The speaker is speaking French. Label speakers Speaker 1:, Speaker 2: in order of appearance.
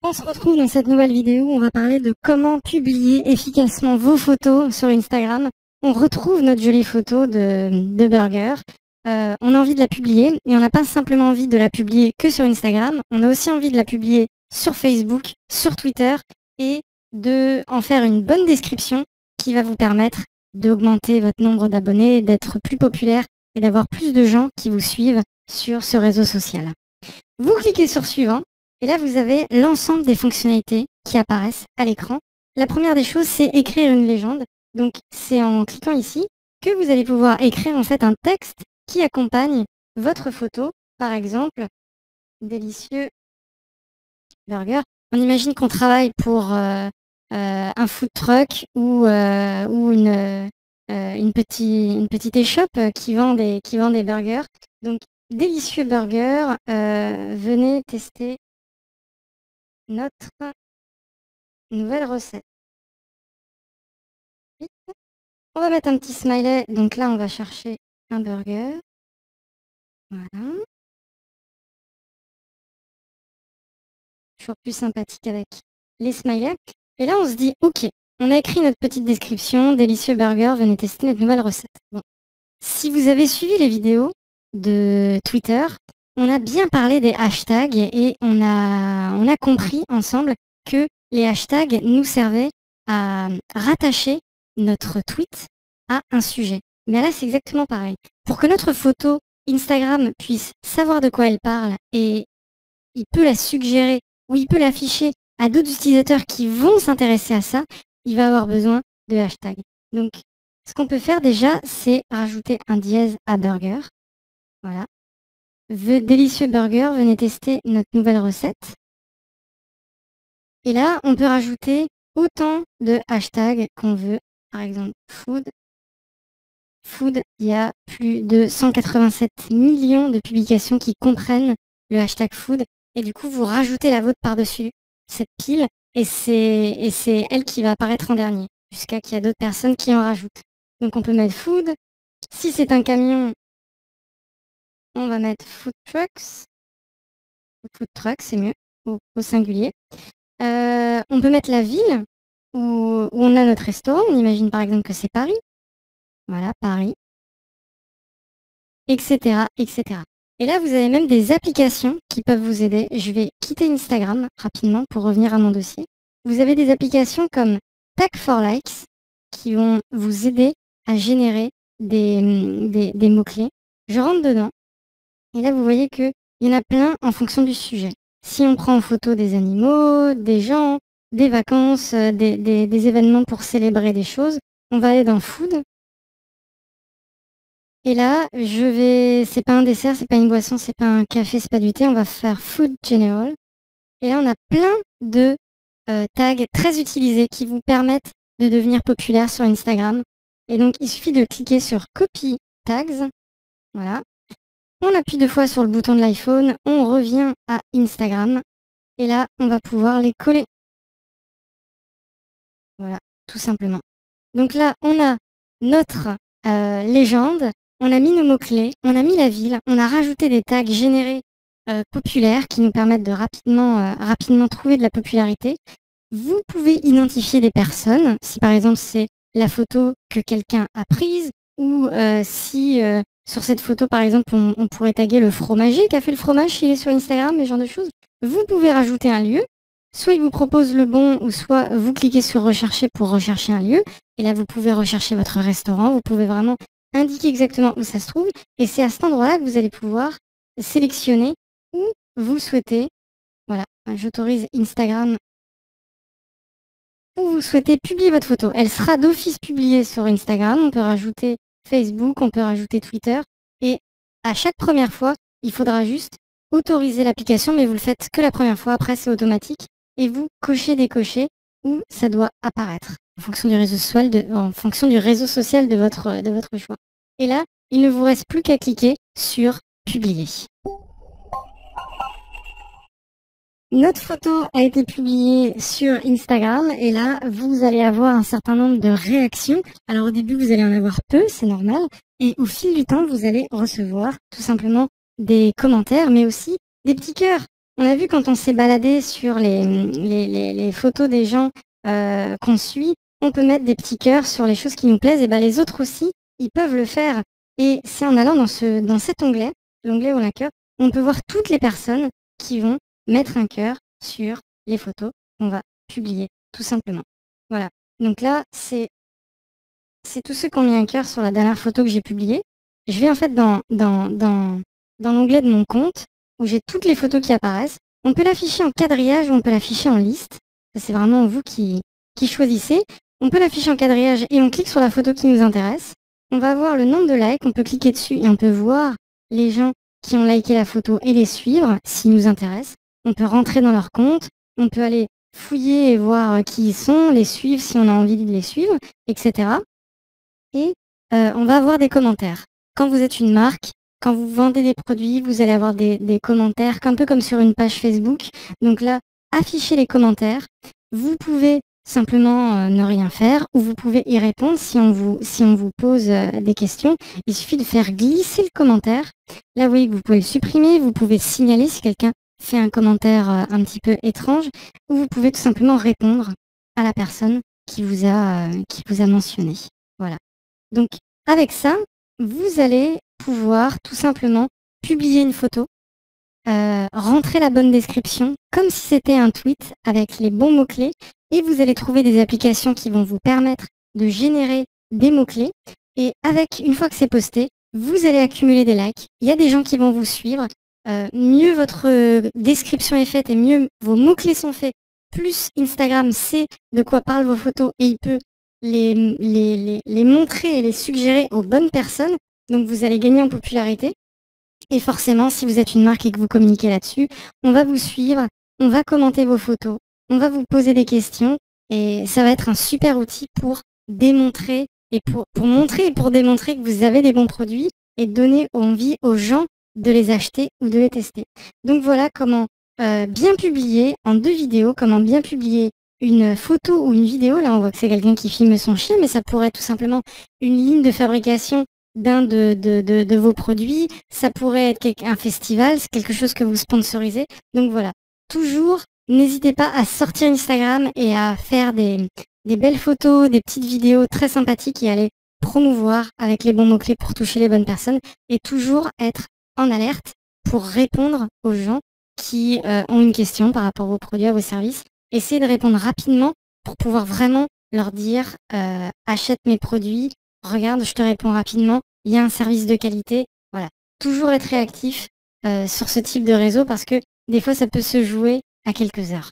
Speaker 1: On se retrouve dans cette nouvelle vidéo où on va parler de comment publier efficacement vos photos sur Instagram. On retrouve notre jolie photo de burger. On a envie de la publier et on n'a pas simplement envie de la publier que sur Instagram. On a aussi envie de la publier sur Facebook, sur Twitter et de en faire une bonne description qui va vous permettre d'augmenter votre nombre d'abonnés, d'être plus populaire et d'avoir plus de gens qui vous suivent sur ce réseau social. Vous cliquez sur suivant et là vous avez l'ensemble des fonctionnalités qui apparaissent à l'écran. La première des choses, c'est écrire une légende. Donc c'est en cliquant ici que vous allez pouvoir écrire en fait un texte qui accompagne votre photo. Par exemple, délicieux burger. On imagine qu'on travaille pour un food truck ou une petite échoppe qui vend des burgers. Donc délicieux burger, venez tester notre nouvelle recette. On va mettre un petit smiley, donc là on va chercher un burger. Voilà. Toujours plus sympathique avec les smileys. Et là on se dit, ok, on a écrit notre petite description, délicieux burger, venez tester notre nouvelle recette. Bon. Si vous avez suivi les vidéos de Twitter, on a bien parlé des hashtags et on a compris ensemble que les hashtags nous servaient à rattacher notre tweet à un sujet. Mais là, c'est exactement pareil. Pour que notre photo Instagram puisse savoir de quoi elle parle et il peut la suggérer ou il peut l'afficher à d'autres utilisateurs qui vont s'intéresser à ça, il va avoir besoin de hashtags. Donc, ce qu'on peut faire déjà, c'est rajouter un dièse à burger. Voilà. Délicieux burger, venez tester notre nouvelle recette. Et là, on peut rajouter autant de hashtags qu'on veut. Par exemple, food. Food, il y a plus de 187 millions de publications qui comprennent le hashtag food. Et du coup, vous rajoutez la vôtre par-dessus cette pile. Et c'est elle qui va apparaître en dernier. Jusqu'à qu'il y a d'autres personnes qui en rajoutent. Donc on peut mettre food. Si c'est un camion, on va mettre food trucks. Food truck, c'est mieux, au singulier. On peut mettre la ville où on a notre restaurant. On imagine par exemple que c'est Paris. Voilà, Paris. Etc., etc. Et là, vous avez même des applications qui peuvent vous aider. Je vais quitter Instagram rapidement pour revenir à mon dossier. Vous avez des applications comme Tag4Likes qui vont vous aider à générer des mots-clés. Je rentre dedans. Et là, vous voyez qu'il y en a plein en fonction du sujet. Si on prend en photo des animaux, des gens, des vacances, des événements pour célébrer des choses, on va aller dans Food. Et là, c'est pas un dessert, c'est pas une boisson, c'est pas un café, c'est pas du thé, on va faire Food General. Et là, on a plein de tags très utilisés qui vous permettent de devenir populaire sur Instagram. Et donc, il suffit de cliquer sur Copy Tags. Voilà. On appuie 2 fois sur le bouton de l'iPhone, on revient à Instagram. Et là, on va pouvoir les coller. Voilà, tout simplement. Donc là, on a notre légende, on a mis nos mots-clés, on a mis la ville, on a rajouté des tags générés populaires qui nous permettent de rapidement trouver de la popularité. Vous pouvez identifier des personnes, si par exemple c'est la photo que quelqu'un a prise, ou si sur cette photo par exemple on pourrait taguer le fromager qui a fait le fromage s'il est sur Instagram, ce genre de choses. Vous pouvez rajouter un lieu. Soit il vous propose le bon, ou soit vous cliquez sur rechercher pour rechercher un lieu. Et là, vous pouvez rechercher votre restaurant. Vous pouvez vraiment indiquer exactement où ça se trouve. Et c'est à cet endroit-là que vous allez pouvoir sélectionner où vous souhaitez. Voilà, j'autorise Instagram. Où vous souhaitez publier votre photo. Elle sera d'office publiée sur Instagram. On peut rajouter Facebook, on peut rajouter Twitter. Et à chaque première fois, il faudra juste autoriser l'application, mais vous le faites que la première fois. Après, c'est automatique. Et vous cochez, décochez où ça doit apparaître en fonction du réseau social de votre choix. Et là, il ne vous reste plus qu'à cliquer sur publier. Notre photo a été publiée sur Instagram et là, vous allez avoir un certain nombre de réactions. Alors au début, vous allez en avoir peu, c'est normal. Et au fil du temps, vous allez recevoir tout simplement des commentaires, mais aussi des petits cœurs. On a vu quand on s'est baladé sur les photos des gens qu'on suit, on peut mettre des petits cœurs sur les choses qui nous plaisent, et ben les autres aussi, ils peuvent le faire. Et c'est en allant dans cet onglet, l'onglet où on a cœur, on peut voir toutes les personnes qui vont mettre un cœur sur les photos qu'on va publier, tout simplement. Voilà. Donc là, c'est tous ceux qui ont mis un cœur sur la dernière photo que j'ai publiée. Je vais en fait dans l'onglet de mon compte où j'ai toutes les photos qui apparaissent. On peut l'afficher en quadrillage ou on peut l'afficher en liste. Ça, c'est vraiment vous qui choisissez. On peut l'afficher en quadrillage et on clique sur la photo qui nous intéresse. On va voir le nombre de likes, on peut cliquer dessus et on peut voir les gens qui ont liké la photo et les suivre s'ils nous intéressent. On peut rentrer dans leur compte, on peut aller fouiller et voir qui ils sont, les suivre si on a envie de les suivre, etc. Et on va avoir des commentaires. Quand vous êtes une marque, quand vous vendez des produits, vous allez avoir des commentaires, un peu comme sur une page Facebook. Donc là, affichez les commentaires. Vous pouvez simplement ne rien faire ou vous pouvez y répondre si on vous pose des questions. Il suffit de faire glisser le commentaire. Là, vous voyez que vous pouvez le supprimer, vous pouvez signaler si quelqu'un fait un commentaire un petit peu étrange, ou vous pouvez tout simplement répondre à la personne qui vous a mentionné. Voilà. Donc, avec ça, vous allez pouvoir tout simplement publier une photo, rentrer la bonne description, comme si c'était un tweet avec les bons mots-clés, et vous allez trouver des applications qui vont vous permettre de générer des mots-clés. Et une fois que c'est posté, vous allez accumuler des likes. Il y a des gens qui vont vous suivre. Mieux votre description est faite et mieux vos mots-clés sont faits, plus Instagram sait de quoi parlent vos photos et il peut les montrer et les suggérer aux bonnes personnes. Donc vous allez gagner en popularité. Et forcément, si vous êtes une marque et que vous communiquez là-dessus, on va vous suivre, on va commenter vos photos, on va vous poser des questions et ça va être un super outil pour démontrer et pour montrer et pour démontrer que vous avez des bons produits et donner envie aux gens de les acheter ou de les tester. Donc voilà comment bien publier en 2 vidéos, comment bien publier une photo ou une vidéo. Là, on voit que c'est quelqu'un qui filme son chien, mais ça pourrait être tout simplement une ligne de fabrication d'un de vos produits. Ça pourrait être un festival, c'est quelque chose que vous sponsorisez. Donc voilà, toujours, n'hésitez pas à sortir Instagram et à faire des belles photos, des petites vidéos très sympathiques et à les promouvoir avec les bons mots-clés pour toucher les bonnes personnes et toujours être en alerte pour répondre aux gens qui ont une question par rapport aux produits, à vos services. Essayez de répondre rapidement pour pouvoir vraiment leur dire achète mes produits, regarde, je te réponds rapidement, il y a un service de qualité. Voilà, toujours être réactif sur ce type de réseau parce que des fois ça peut se jouer à quelques heures.